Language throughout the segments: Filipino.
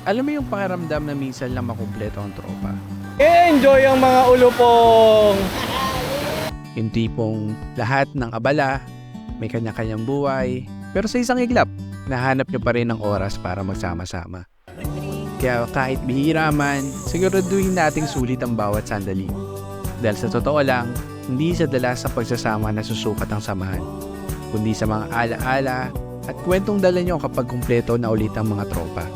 Alam mo yung pakiramdam na minsan lang makumpleto ang tropa? Enjoy ang mga ulupong! Yung tipong lahat ng abala, may kanya-kanyang buhay, pero sa isang iglap, nahanap nyo pa rin ang oras para magsama-sama. Kaya kahit bihira man, siguraduhin nating sulit ang bawat sandali. Dahil sa totoo lang, hindi sa dala sa pagsasama na susukat ang samahan, kundi sa mga ala-ala at kwentong dala nyo kapag kumpleto na ulit ang mga tropa.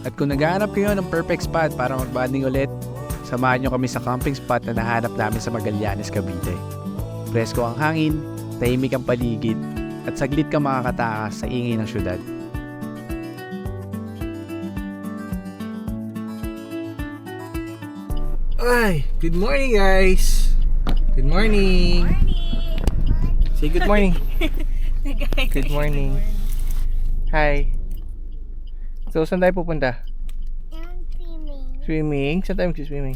At kung naghahanap kayo ng perfect spot para mag-bonding ulit, samahan nyo kami sa camping spot na nahanap namin sa Magallanes, Cavite. Presko ang hangin, tahimik ang paligid, at saglit ka makakatakas sa ingay ng syudad. Ay, good morning guys! Good morning! Say good morning! Good morning! Hi! So, saan tayo pupunta? Swimming? Saan tayo mag-swimming?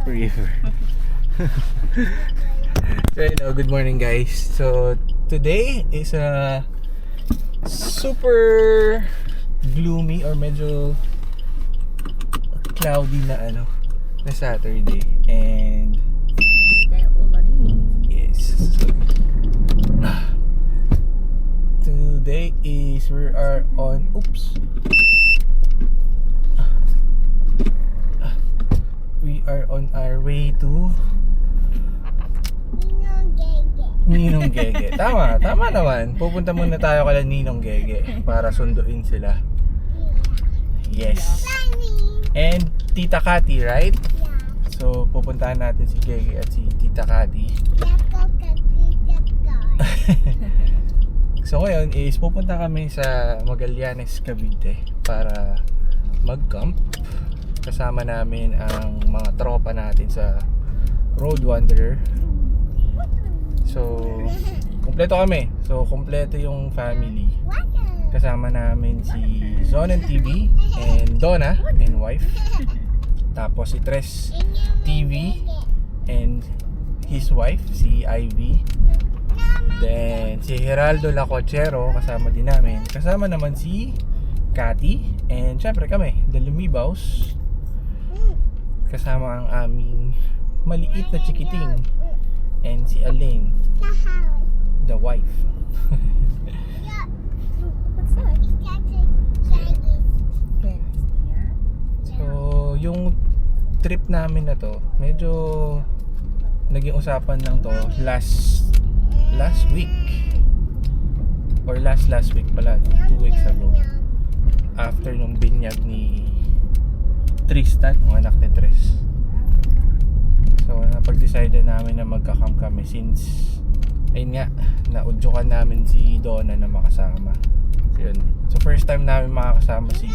River. So, good morning guys. So, today is a super gloomy or medyo cloudy na Saturday. And yes. Today is we are on we are on our way to Ninong Gege. Tama naman. Pupunta muna tayo kala Ninong Gege para sunduin sila. Yes. And Tita Cathy, right? So pupuntahan natin si Gege at si Tita Cathy. So ngayon is pupunta kami sa Magallanes, Cavite para mag-camp. Kasama namin ang mga tropa natin sa Road Wanderer. So kumpleto kami. So kumpleto yung family. Kasama namin si Zonan TV and Donna and wife. Tapos si Tres TV and his wife, si Ivy. Then si Geraldo Lacochero kasama din namin. Kasama naman si Cathy. And syempre kami, The Lumibaws. Kasama ang aming maliit na chikiting. And si Alain, the wife. So yung trip namin na to, medyo naging usapan lang to last week or last week pala, 2 weeks ago, after nung binyag ni Tristan, yung anak ni Tres. So napag-decide namin na magka-camp kami since ayun nga, naudyukan namin si Donna na makasama. So yun, so first time namin makakasama si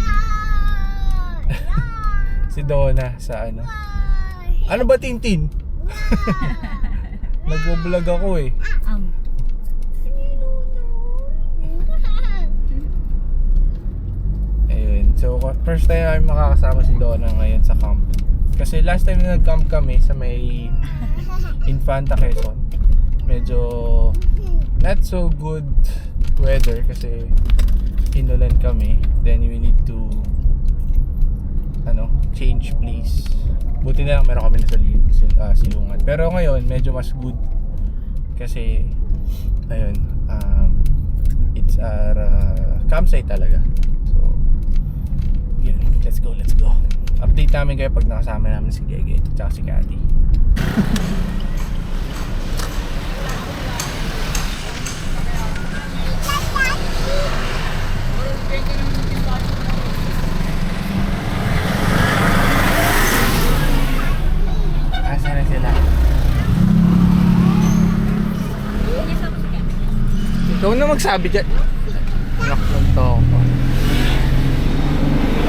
si Donna sa ano ba Tintin? Nag-vlog ako eh. Ayun. So first time namin makakasama si Donna ngayon sa camp. Kasi last time na nag-camp kami sa may Infanta, Quezon, medyo not so good weather kasi inulan kami. Then we need to change place. Buti na lang meron kami na silungan. Pero ngayon medyo mas good kasi ayun, it's our campsite talaga. So yun, let's go. Update namin kayo pag nakasama namin si Gege at si Cathy. Asa na sila? Ikaw na magsabi dyan. Anak ng toko.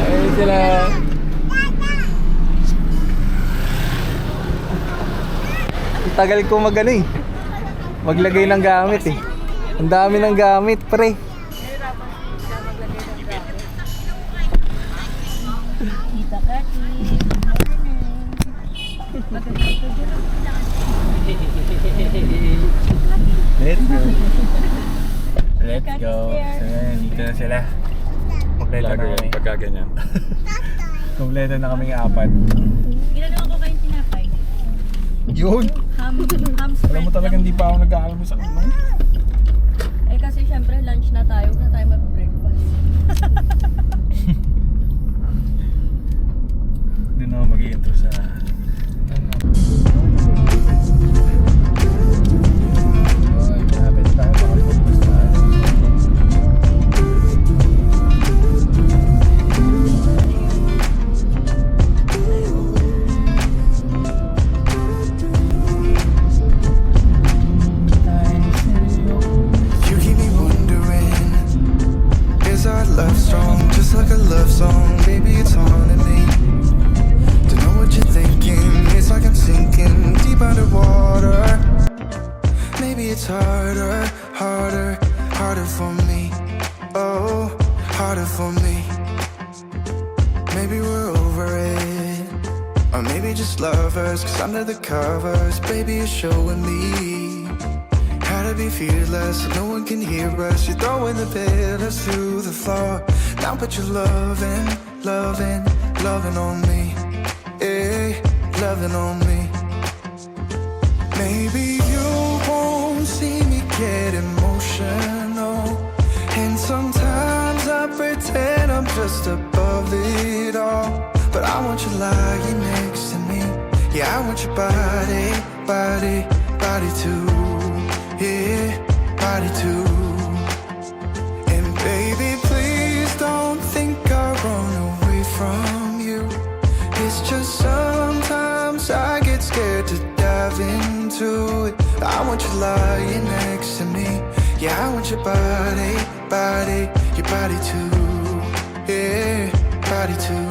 Ayun sila. Tagal ko maglagay ng gamit eh. Ang dami ng gamit, pre. Tita Cathy. Let's go. Let's go. So yan, dito na sila. Kompleto na kami. Pagka ganyan. Kompleto na kaming apat. Ginagawa ko kayong tinapay. Yun! Ham Alam spread mo talagang lang. di pa ako nag-aalmusal. No? Eh kasi syempre lunch na tayo. Huwag na tayo mag-breakfast. Doon ako mag-i-intro sa... Oy, malapit tayo makapagpas na. You keep me wondering, is our love strong? Just like a love song, baby, it's haunting me. Don't know what you're thinking, it's like I'm sinking deep underwater. Maybe it's harder, harder, harder for me. Oh, harder for me. Maybe we're over it, or maybe just lovers. 'Cause under the covers, baby, you're showing me how to be fearless, so no one can hear us. You're throwing the pillars through the floor. Now put your loving, loving, loving on me. Eh, loving on me. Maybe you won't see me get emotional, and sometimes I pretend I'm just above it all. But I want you lying next to me. Yeah, I want your body, body, body too. Yeah, body too. And baby, please don't think I run away from you. It's just sometimes I get scared to dive into it. I want you lying next to me. Yeah, I want your body, body, your body too. Yeah, body too.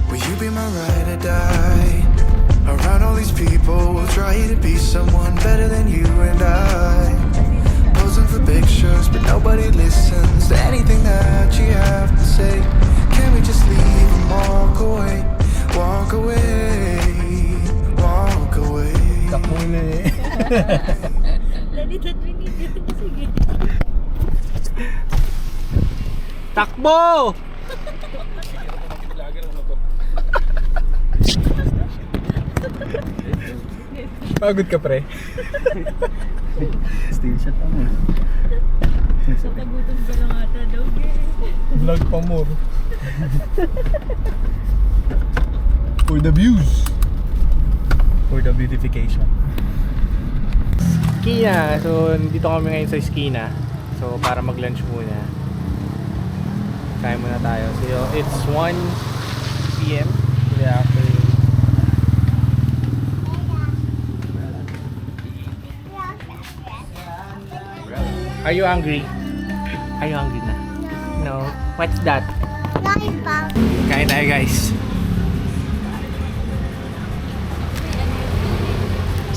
Will you be my ride or die? Around all these people, we'll try to be someone better than you and I. Posing for pictures, but nobody listens to anything that you have to say. Can we just leave and walk away? Walk away, walk away. Takbo na eh. Daddy, that we need you. Sige. Takbo! Pagod ka, pre. Still shot ako. Papagutom ka lang ata daw. Vlog pa more. For the views. For the beautification. Skina. So, dito kami ngayon sa Skina. So, para mag-lunch muna. Kain muna tayo. So, it's 1 p.m. in the afternoon. Are you hungry? Are you hungry na? No. What's that? Lollipop. Kain tayo, guys.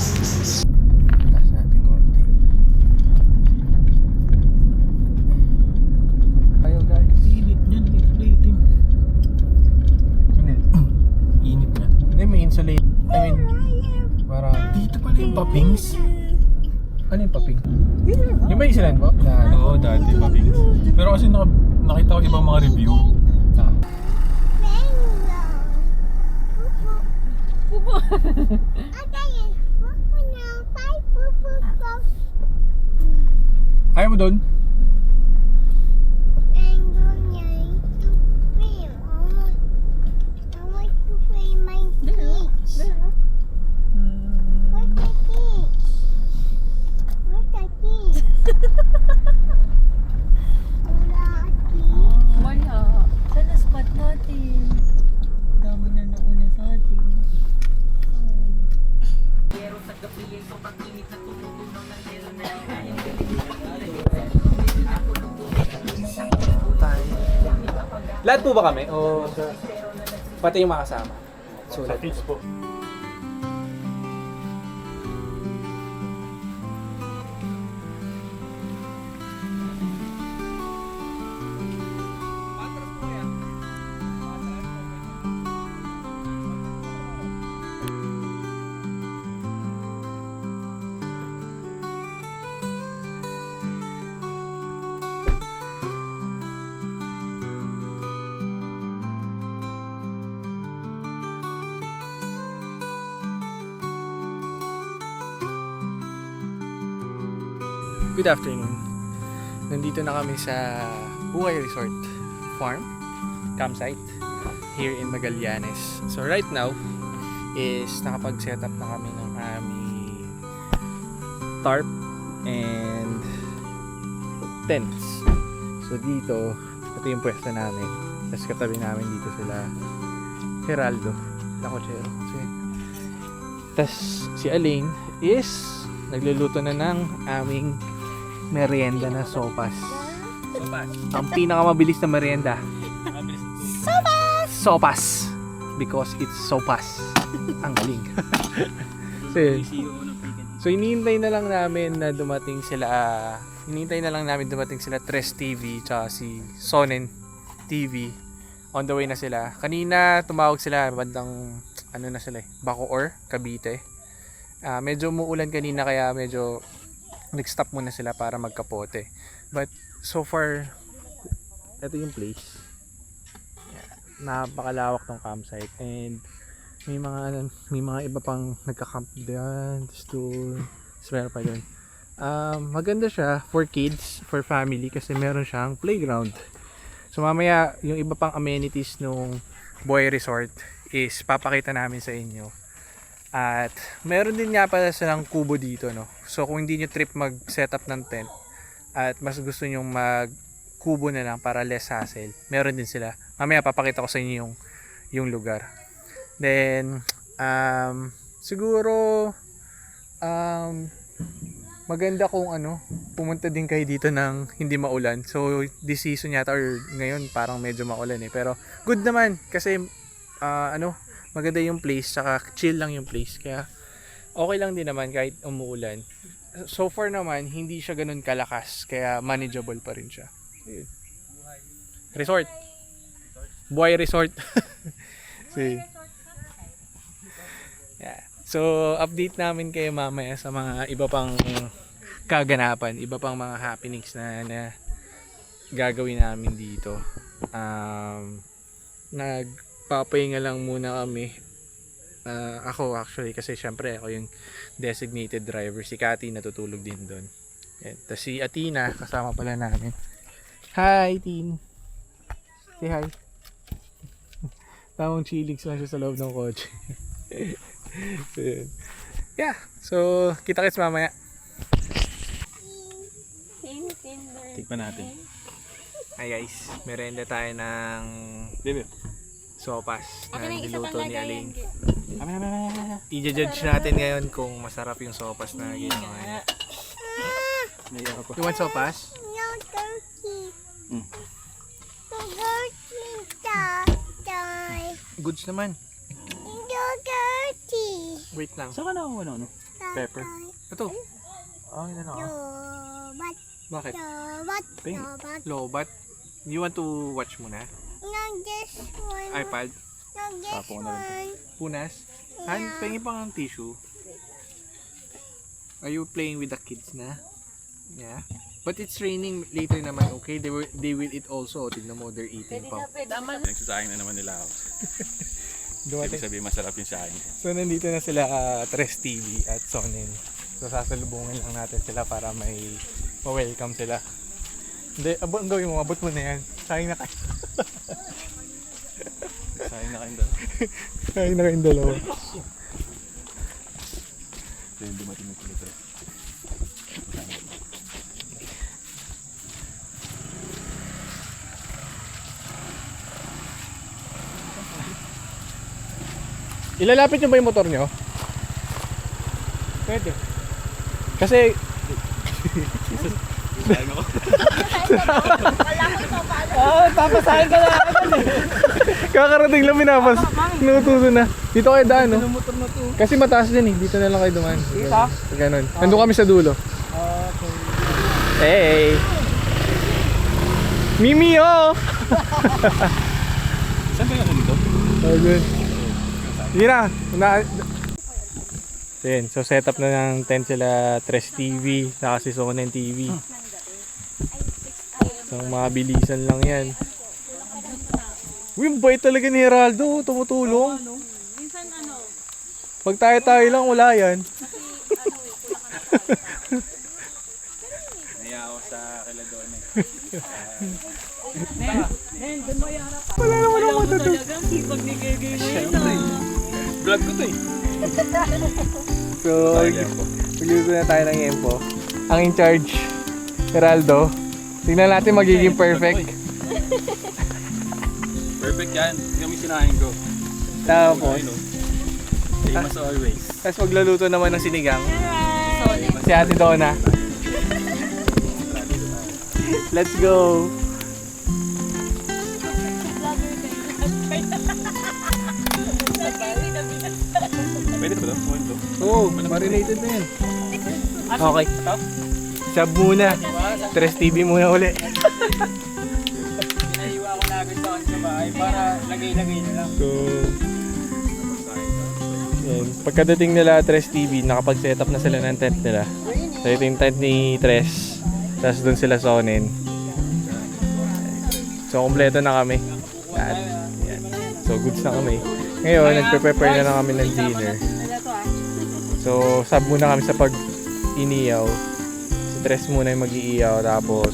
Taas natin konti. Tayo, guys. Init niyan. Itim. Ano yun? Init na. Hindi, may insulate. I mean, parang... Dito pala yung papings. Ano yung paping? Yung ba yung silan po? Oo, dati papings. Pero kasi nakita ko ibang mga review. Ah. Ayaw mo doon? Maya, saan na spot natin? Dami na nauna sa atin. Lahat po ba kami? O pati yung mga kasama? Sulat. po. Good afternoon. Nandito na kami sa Buhay Resort Farm campsite here in Magallanes. So right now is nakapag-set up na kami ng aming tarp and tents. So dito, ito yung pwesto namin. Tapos katabi namin dito sila Geraldo, Lacochero. Tapos si Aling is nagluluto na ng aming merienda na sopas. Ang pinakamabilis na merienda. Sopas! Because it's sopas. Ang galing. So hinihintay na lang namin na dumating sila Tres TV tsaka si Sonen TV. On the way na sila. Kanina tumawag sila bandang Bacoor, Cavite. Medyo umuulan kanina kaya medyo nag-stop muna sila para magkapote. But so far, ito yung place. Napakalawak tong campsite and may mga iba pang nagka-camp diyan, doon. Meron pa doon. Maganda siya for kids, for family kasi meron siyang playground. So mamaya yung iba pang amenities nung Buhay Resort is papakita namin sa inyo. At meron din nga pala silang kubo dito, no. So kung hindi niyo trip mag-setup ng tent at mas gusto niyo mag-kubo na lang para less hassle, meron din sila. Mamaya papakita ko sa inyo yung lugar. Then siguro maganda kung pumunta din kayo dito ng hindi maulan. So this season yata or ngayon parang medyo maulan pero good naman kasi maganda yung place, saka chill lang yung place. Kaya okay lang din naman kahit umuulan. So far naman, hindi siya ganun kalakas. Kaya manageable pa rin siya. Ayun. Resort. Buhay Resort. Yeah. So, update namin kayo mamaya sa mga iba pang kaganapan, iba pang mga happenings na gagawin namin dito. Nagpapahinga lang muna kami. Ako actually kasi syempre ako yung designated driver. Si Cathy natutulog din doon. Tapos si Athena kasama pala namin. Hi Tin. Say hi. Tamang chilling lang siya sa loob ng kotse. So, yeah. So kita-kits mamaya. Tikman natin. Hi guys. Merenda tayo ng Bebe. sopas na niluto ni Aling. I-judge natin ngayon kung masarap yung sopas na ginawa niya. You want sopas? No, turkey. Mm. Goods naman. No, turkey. Wait lang. Saan ka nakuha ng pepper? Ito. Oh, yun No, but, Bakit? no, but, Pink. no, but. Lobat. You want to watch muna? No, this one. iPad? No, this Tapo na rin. one. Punas? Han, pengi pang tissue. Are you playing with the kids na? Yeah. But it's raining later naman, okay? They will eat also. Tignan mo, they're eating pa. Nagsasayang na naman nila ako. Ibig sabihin masarap yung sayang. So nandito na sila Tres TV at Sonen. So sasalubungin lang natin sila para may ma-welcome sila. Hindi, ang gawin mo, abot mo na yan. Sayang na kayo. Sayang na kayong dalawa. Sayang na kayong dalawa. Ito yung dumating na kilito. Ilalapit nyo ba yung motor nyo? Pwede. Kasi Sayang ako. papasahin ka na kakarating lang pinapas. Inutuso na. Dito kayo daan, no? Kasi mataas din eh. Dito na lang kayo dumaan. Dito? Ganon. Nandun kami sa dulo. Hey! Mimi, oh! Saan kayo nandito? Oh, good. Sige na. So yun. So set up na ng tent sila Tres TV. Saka si Sonen TV. So mga bilisan lang yan. Uy, ang bait talaga ni Geraldo. Tumutulong. Pag tayo lang, wala yan. Wala naman ako matutulog. Talagang sipag ni Gege ngayon Vlog ko to eh. So, magluto na tayo ng yempo. Ang in charge, Geraldo. Tingnan natin magiging perfect. Perfect yan. Kami sinahin ko. Tapos, Ayun, oh. Famous always. tapos magluluto naman ng sinigang. Sorry. Si Ate Donna. Let's go! Pwede ba ito? Oo, marinated na yan. Okay. Sab muna. Tres TV muna uli. Pinaiwa ko na agad sa bahay para lagay-lagay na lang. So, yan. Pagkadating nila Tres TV, nakapag-set up na sila ng tent nila. So, ito yung tent ni Tres. Tapos doon sila sonin. So, kompleto na kami. At, yan. So, goods na kami. Ngayon, nagpe-prepare na lang kami ng dinner. So, sub muna kami sa pag-iniyaw. Si Tres muna yung mag-iiyaw. Tapos,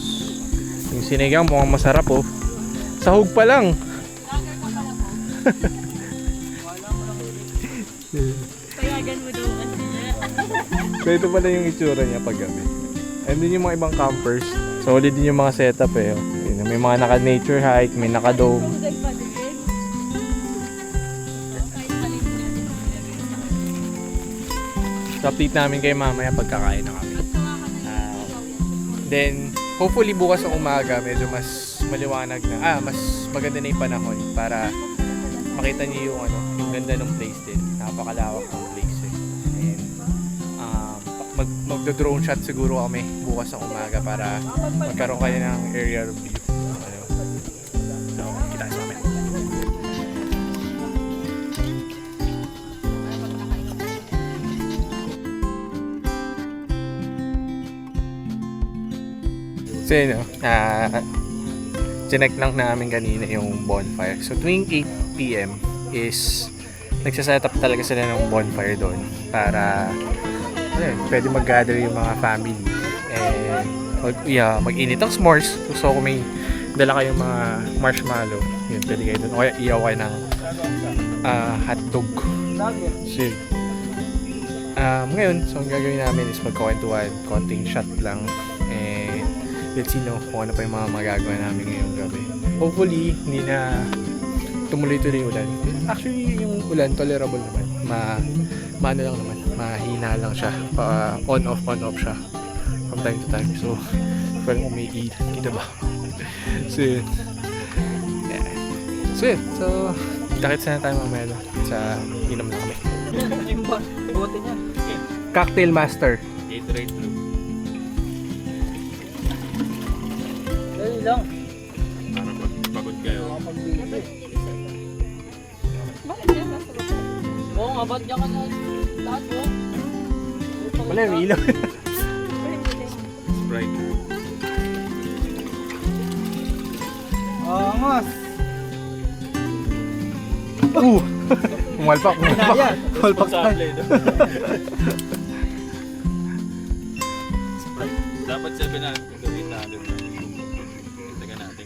yung sinigang mukhang masarap oh. Sahog pa lang. Payagan mo daw kasi. So, ito pala yung itsura niya pag gabi. And din yung mga ibang campers. Solid din yung mga setup eh. Oh. Yun, may mga naka-nature hike, may naka-dome. So, update namin kayo mamaya pagkakain na kami. Then, hopefully bukas ng umaga, medyo mas maliwanag na. Mas maganda na yung panahon para makita niyo yung, yung ganda ng place din. Napakalawak ng place eh. And, magdo-drone shot siguro kami bukas ng umaga para magkaroon kayo ng aerial view. So, kita sa amin. So yun, chinek lang namin kanina yung bonfire. So tuwing 8 PM is nagsaset up talaga sila ng bonfire doon para pwede mag-gather yung mga family and mag-init ng s'mores. So kung may dala kayong mga marshmallow, yun, pwede kayo doon. O kaya iyaw kayo ng hotdog. So yun. Ngayon, so ang gagawin namin is magkakwentuhan, konting shot lang, and let's see kung ano pa yung mga magagawa namin ngayong gabi. Hopefully, hindi na tumuloy-tuloy yung ulan. Actually, yung ulan, tolerable naman. Maano lang naman, mahina lang siya. On-off siya from time to time. So, parang umiiit. Kita ba? So, yun. Yeah. So, yun. So, kakit sana tayo mamaya sa inom na kami. Yung bote niya. Cocktail Master. Gatorade Blue. Dali lang. Para pagod kayo. Oo nga, ba't diyan ka sa taas mo? Wala, may ilaw. Sprite. Angas. Umalpak. Responsable ito. Sprite. Dapat 7 na. Gawin natin. Taga natin.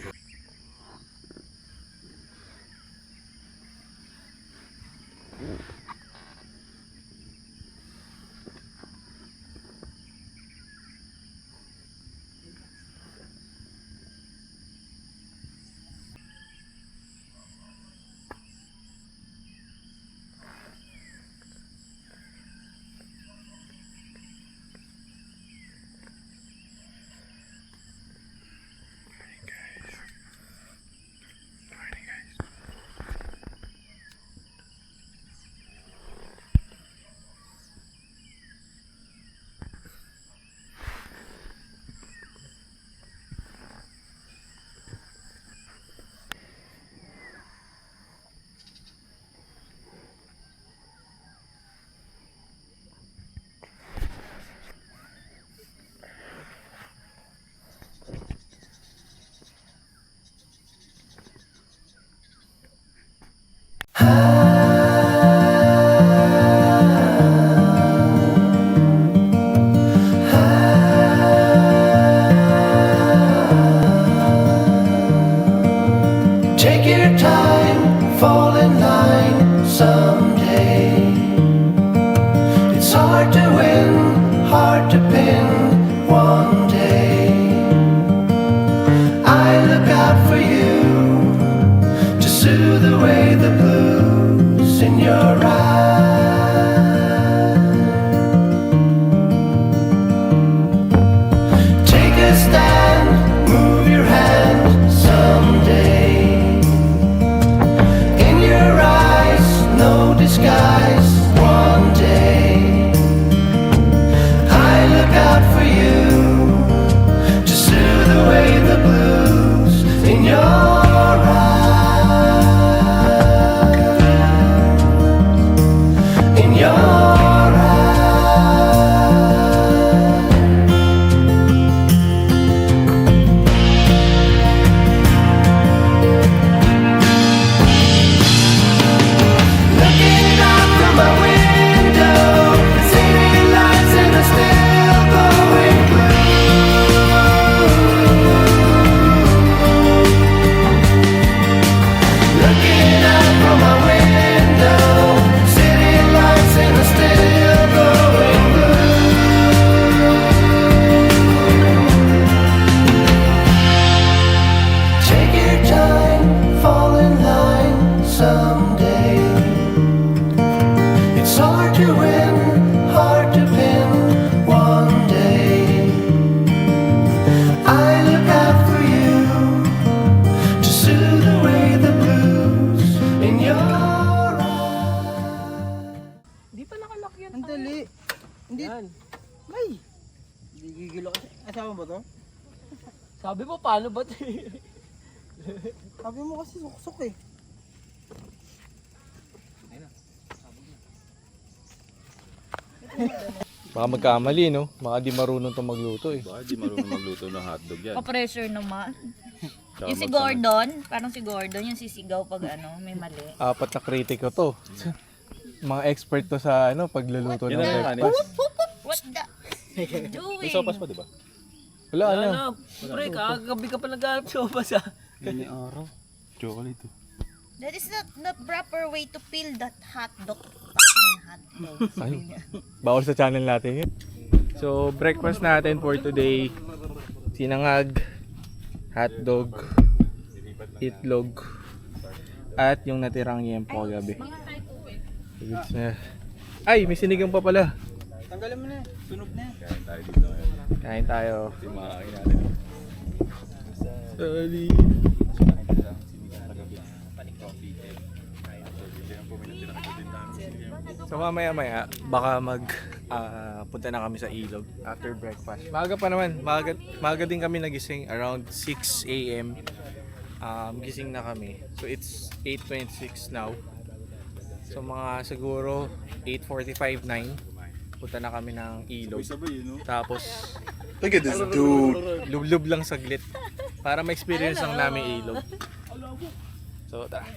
someday. It's hard to win, hard to pin one day. I look out for you to soothe away the blues in your eyes. Take a stand, move your hand someday. In your eyes, no disguise. One day, I look out for you to soothe away the blues in your eyes. In your eyes. Looking out from my window, city lights and are still glowing blue. Looking out from my window, city lights and are still glowing blue. Take your time, fall in line someday. It's hard to win, hard to pin one day. I look out for you to soothe away the blues in your eyes. Ang dali. Hindi. May. Hindi gigilo kasi. Asawa ba to? Sabi mo, paano ba ito? Sabi mo kasi suksok eh. Baka magkamali, no? Baka di marunong to magluto eh. Baka di marunong magluto ng hotdog yan. Pa-pressure naman. Tsaka Yung si magsama- Gordon, parang si Gordon, yung sisigaw pag may mali. 4 na kritiko to. Mga expert to sa pagluluto ng Yun ang kanin. breakfast. What the doing? May sopas pa, di ba? Wala, ano? Pre, kagabi ka pa nag-aarap sa obas ah. Chocolate. That is not the proper way to peel that hot dog. Fucking hot dog. Ay, bawal sa channel natin yun. So, breakfast natin for today, sinangag, hotdog, itlog, at yung natirang yempo gabi. Goods na. Ay, may sinigang pa pala. Tanggalin mo na. Sunog na. Kain tayo dito ngayon. Kain tayo. Ito yung makakain natin. Sorry. So mamaya baka punta na kami sa ilog after breakfast. Maaga pa naman, maaga din kami nagising around 6 AM. Gising na kami. So it's 8:26 now. So mga siguro 8:45, 9 punta na kami ng ilog. Tapos Look at this dude. lub-lub lang saglit para ma-experience lang namin ilog. So tara.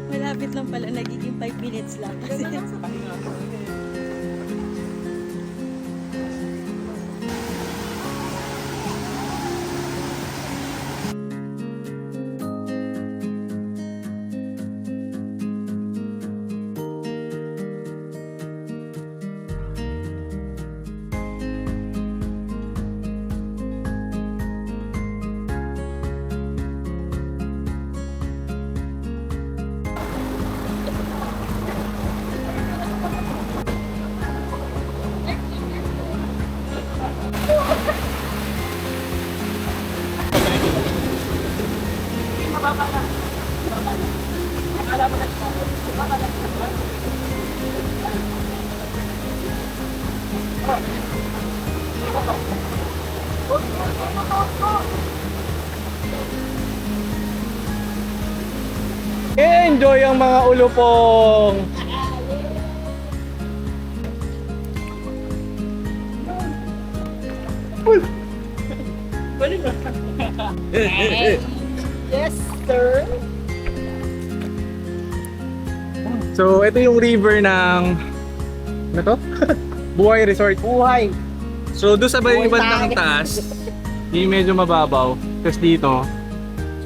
Malapit lang pala, nagiging 5 minutes lang. Enjoy ang mga ulupong! Yes, sir. So, ito yung river ng... Ano to? Buhay Resort. Buhay. So, doon sa Buhay bandang tayo. taas, yung medyo mababaw. Tapos dito,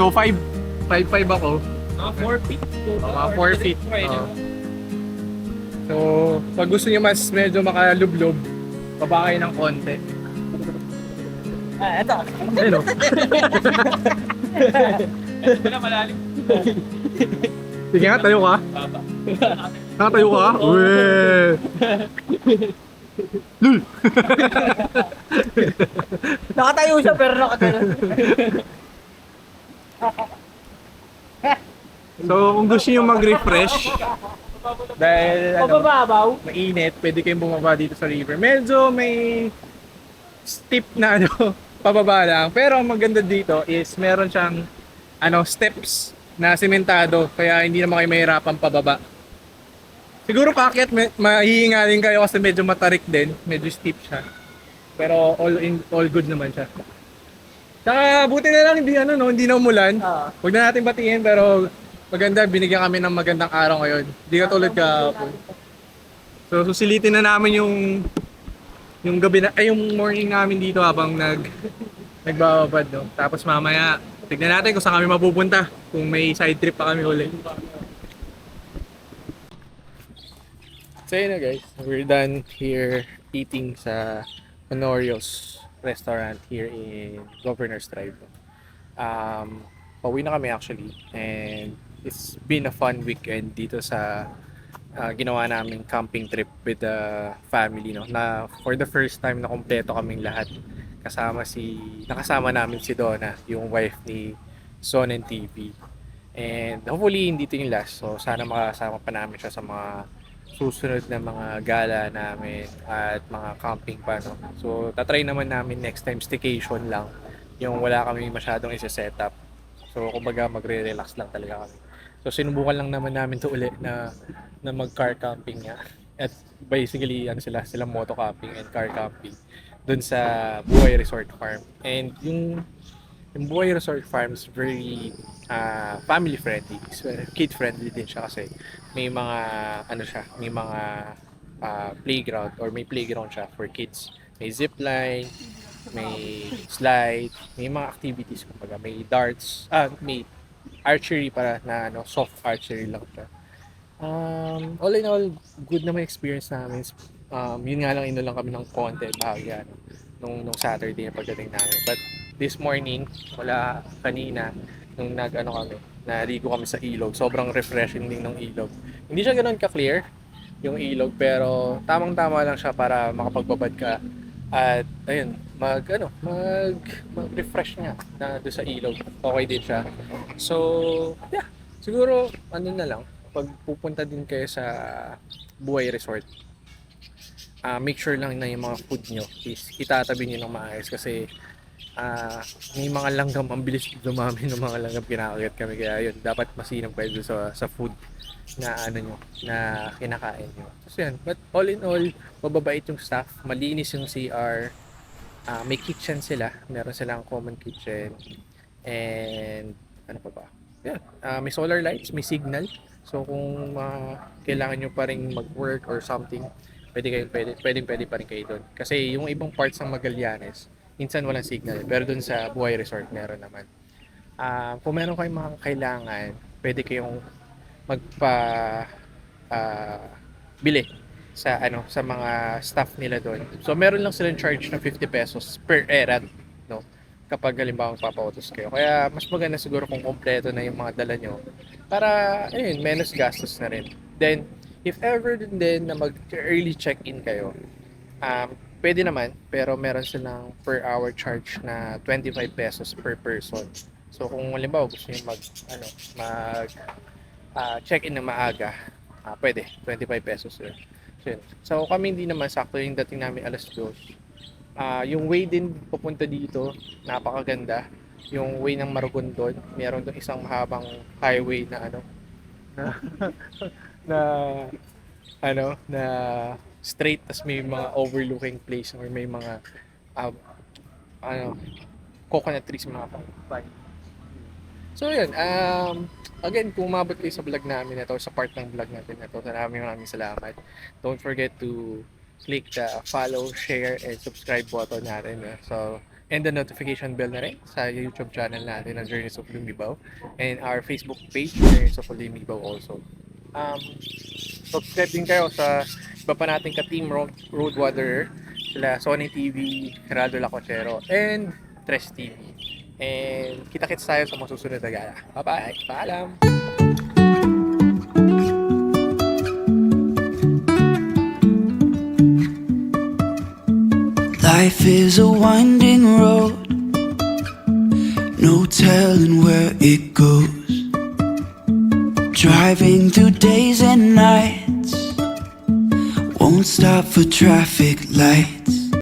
so 5'5 ako. Mga 4 feet. Mga 4 feet. Oo. So, pag gusto niyo mas medyo makalublob, baba kayo ng konti. Ito. Ayun o. Wala malalim. Sige nga, tayo ka. Nakatayo ka? Uwe! Lul! Nakatayo siya pero nakatayo. So, kung gusto niyo mag-refresh, dahil Pababaw. mainit, pwede kayong bumaba dito sa river. Medyo may steep na pababa lang. Pero ang maganda dito is meron siyang steps na sementado, kaya hindi naman kayo mahirapan pababa. Siguro paakyat mahihingalin kayo kasi medyo matarik din, medyo steep siya. Pero all good naman siya. Tsaka buti na lang hindi na umulan. Huwag na natin batiin pero maganda, binigyan kami ng magandang araw ngayon. Hindi ka tulad kahapon. So susilitin na namin yung gabi yung morning namin dito habang nagbababad, no. Tapos mamaya tignan natin kung saan kami mapupunta, kung may side trip pa kami uli. So yun na guys, we're done here eating sa Honorio's restaurant here in Governor's Drive. Pauwi na kami actually, and it's been a fun weekend dito sa ginawa namin camping trip with the family, no, na for the first time na kompleto kaming lahat. Nakasama namin si Donna, yung wife ni Son and TV. And hopefully hindi ito yung last, so sana makasama pa namin siya sa mga susunod na mga gala namin at mga camping pa, no. So tatry naman namin next time staycation lang, yung wala kami masyadong isa-set up. So kumbaga magre-relax lang talaga kami. So sinubukan lang naman namin to uli na mag-car camping nga. At basically sila moto camping and car camping dun sa Buhay Resort Farm. And yung Buhay Resort Farm is very family friendly, kid friendly din siya kasi may mga may mga playground, or may playground siya for kids. May zipline, may slide, may mga activities, kumbaga may darts, may archery para na soft archery lang siya. All in all, good naman experience namin. Yun nga lang, inulang kami ng konti bahagya nung Saturday na pagdating namin. But this morning, kanina, nung naligo kami sa ilog, sobrang refreshing din ng ilog. Hindi siya ganoon ka-clear yung ilog, pero tamang-tama lang siya para makapagbabad ka at ayun, mag-refresh nga na doon sa ilog. Okay din siya. So, yeah, siguro na lang, pag pupunta din kayo sa Buhay Resort, make sure lang na yung mga food nyo is itatabi nyo ng maayos kasi may mga langgam, ang bilis dumami ng mga langgam, kinakagat kami, kaya yun, dapat masinag kayo sa food na na kinakain nyo. So yan, but all in all, mababait yung staff, malinis yung CR, may kitchen sila, meron silang common kitchen, and ano pa ba? Yeah, may solar lights, may signal. So kung kailangan nyo pa rin mag-work or something, pwede pa rin kayo doon. Kasi yung ibang parts ng Magallanes, minsan walang signal, pero doon sa Buhay Resort meron naman. Kung meron kayong mga kailangan, pwede kayong bili sa mga staff nila doon. So meron lang silang charge na 50 pesos per errand, no, kapag halimbawa magpapa-autos kayo. Kaya mas maganda siguro kung kompleto na yung mga dala nyo para menos gastos na rin. Then if ever din na mag-early check-in kayo, pwede naman, pero meron silang per hour charge na 25 pesos per person. So kung halimbawa gusto niyo check-in na maaga, pwede 25 pesos yun. So kami hindi naman, sakto yung dating namin alas 2. Yung way din pupunta dito, napakaganda. Yung way ng Maragondon, meron doon isang mahabang highway na straight, tas may mga overlooking place or may mga coconut trees, mga pine. So yun, again, kung umabot kayo sa vlog namin ito, sa part ng vlog natin ito, maraming salamat. Don't forget to click the follow, share, and subscribe button natin. So, and the notification bell na rin sa YouTube channel natin na Journeys of Lumibaw, and our Facebook page, Journeys of Lumibaw also. Subscribe din kayo sa iba pa nating ka-team Road Wanderer, sila Sony TV, Geraldo Lacochero, and Tres TV. And kita-kits tayo sa mga susunod na gala. Bye-bye! Paalam! Life is a winding road, no telling where it goes. Driving through days and nights, won't stop for traffic lights.